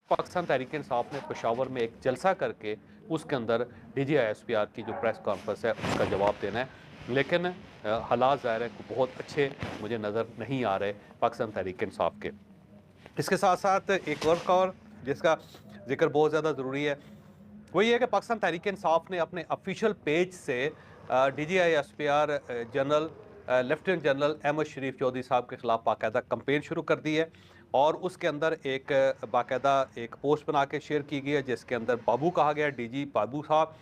पाकिस्तान तहरीक इंसाफ ने पेशावर में एक जलसा करके उसके अंदर DGISPR की जो प्रेस कॉन्फ्रेंस है उसका जवाब देना है, लेकिन हालात ज़ाहिर है बहुत अच्छे मुझे नज़र नहीं आ रहे पाकिस्तान तहरीक इंसाफ के। इसके साथ साथ एक और जिसका जिक्र बहुत ज़्यादा ज़रूरी है, वो ये है कि पाकिस्तान तहरीक इंसाफ ने अपने ऑफिशियल पेज से DGISPR general lieutenant general Ahmed Sharif Chaudhry साहब के खिलाफ बाकायदा कंपेन शुरू कर दी है और उसके अंदर एक बाकायदा एक पोस्ट बना के शेयर की गई है जिसके अंदर बाबू कहा गया, DG बाबू साहब।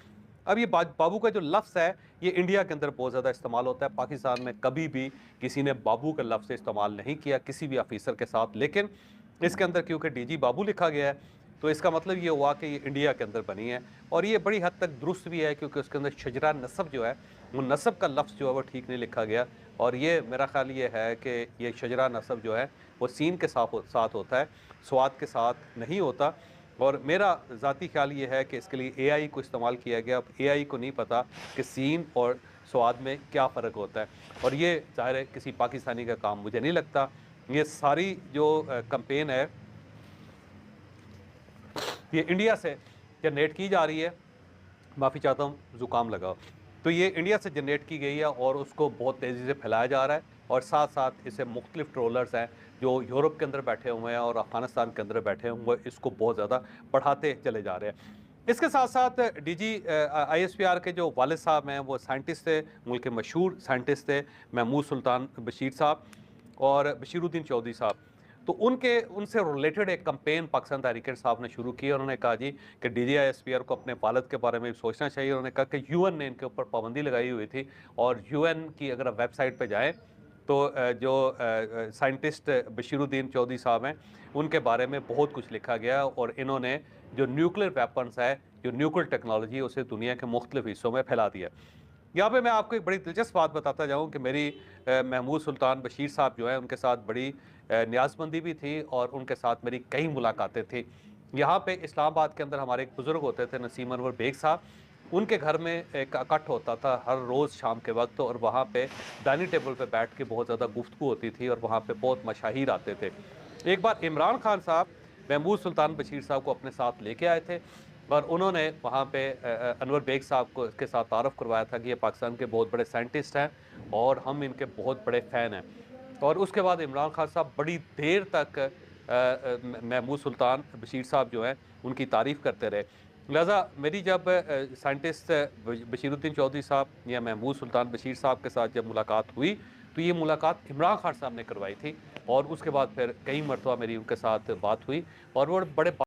अब ये बाबू का जो लफ्ज़ है ये इंडिया के अंदर बहुत ज़्यादा इस्तेमाल होता है, पाकिस्तान में कभी भी किसी ने बाबू का लफ्ज़ इस्तेमाल नहीं किया किसी भी ऑफिसर के साथ, लेकिन इसके अंदर क्योंकि DG बाबू लिखा गया है तो इसका मतलब ये हुआ कि ये इंडिया के अंदर बनी है और ये बड़ी हद तक दुरुस्त भी है क्योंकि उसके अंदर शजरा नसब जो है वो नसब का लफ्ज़ जो है वो ठीक नहीं लिखा गया और ये मेरा ख्याल ये है कि ये शजरा नसब जो है वो सीन के साथ होता है, स्वाद के साथ नहीं होता। और मेरा ज़ाती ख्याल ये है कि इसके लिए AI को इस्तेमाल किया गया। अब AI को नहीं पता कि सीन और स्वाद में क्या फ़र्क होता है और ये ज़ाहिर है किसी पाकिस्तानी का काम मुझे नहीं लगता। ये सारी जो कैंपेन है ये इंडिया से जनरेट की जा रही है, माफ़ी चाहता हूँ ज़ुकाम लगा। तो ये इंडिया से जनरेट की गई है और उसको बहुत तेज़ी से फैलाया जा रहा है और साथ-साथ इसे मुख्तलिफ ट्रोलर्स हैं जो यूरोप के अंदर बैठे हुए हैं और अफ़गानिस्तान के अंदर बैठे हुए हैं, इसको बहुत ज़्यादा बढ़ाते चले जा रहे हैं। इसके साथ-साथ DG ISPR के जो वालिद साहब हैं वो साइंटिस्ट थे, मुल्क के मशहूर साइंटिस्ट थे महमूद सुल्तान बशीर साहब और बशीरुद्दीन चौधरी साहब। तो उनसे रिलेटेड एक कैंपेन पाकिस्तान तहरीक इंसाफ ने शुरू की। उन्होंने कहा जी कि DGISPR को अपने वालिद के बारे में सोचना चाहिए। उन्होंने कहा कि UN ने इनके ऊपर पाबंदी लगाई हुई थी और UN की अगर आप वेबसाइट पे जाएँ तो जो साइंटिस्ट बशीरुद्दीन चौधरी साहब हैं उनके बारे में बहुत कुछ लिखा गया और इन्होंने जो न्यूक्लियर वेपन्स है, जो न्यूक्लियर टेक्नोलॉजी है उसे दुनिया के मुख्तलिफ हिस्सों में फैला दिया। यहाँ पे मैं आपको एक बड़ी दिलचस्प बात बताता जाऊँ कि मेरी महमूद सुल्तान बशीर साहब जो है उनके साथ बड़ी न्याज़मंदी भी थी और उनके साथ मेरी कई मुलाकातें थी। यहाँ पे इस्लामाबाद के अंदर हमारे एक बुज़ुर्ग होते थे नसीम अनवर बेग साहब, उनके घर में एक इकट्ठ होता था हर रोज़ शाम के वक़्त और वहाँ पे डाइनिंग टेबल पे बैठ के बहुत ज़्यादा गुफ्तगू होती थी और वहाँ पे बहुत मशाहिर आते थे। एक बार इमरान खान साहब महमूद सुल्तान बशीर साहब को अपने साथ लेके आए थे और उन्होंने वहाँ पे अनवर बेग साहब को इसके साथ तारुफ़ करवाया था कि ये पाकिस्तान के बहुत बड़े साइंटिस्ट हैं और हम इनके बहुत बड़े फ़ैन हैं। और उसके बाद इमरान खान साहब बड़ी देर तक महमूद सुल्तान बशीर साहब जो हैं उनकी तारीफ़ करते रहे। लिहाज़ा मेरी जब साइंटिस्ट बशीरुद्दीन चौधरी साहब या महमूद सुल्तान बशीर साहब के साथ जब मुलाकात हुई, तो ये मुलाकात इमरान खान साहब ने करवाई थी और उसके बाद फिर कई मरतबा मेरी उनके साथ बात हुई और वो बड़े